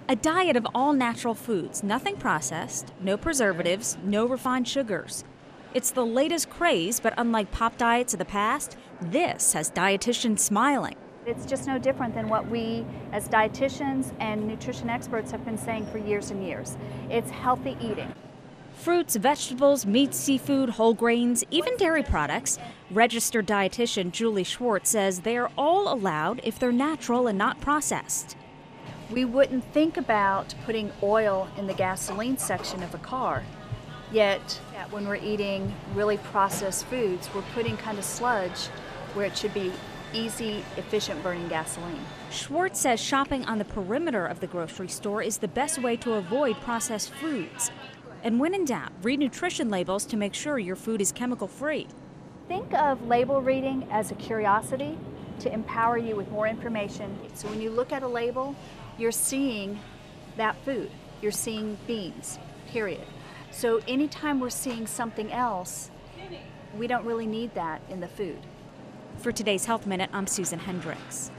A diet of all natural foods, nothing processed, no preservatives, no refined sugars. It's the latest craze, but unlike pop diets of the past, this has dietitians smiling. It's just no different than what we as dietitians and nutrition experts have been saying for years and years. It's healthy eating. Fruits, vegetables, meat, seafood, whole grains, even dairy products. Registered dietitian Julie Schwartz says they're all allowed if they're natural and not processed. We wouldn't think about putting oil in the gasoline section of a car, yet when we're eating really processed foods, we're putting kind of sludge where it should be easy, efficient burning gasoline. Schwartz says shopping on the perimeter of the grocery store is the best way to avoid processed foods. And when in doubt, read nutrition labels to make sure your food is chemical-free. Think of label reading as a curiosity to empower you with more information. So when you look at a label, you're seeing that food. You're seeing beans, period. So anytime we're seeing something else, we don't really need that in the food. For today's Health Minute, I'm Susan Hendricks.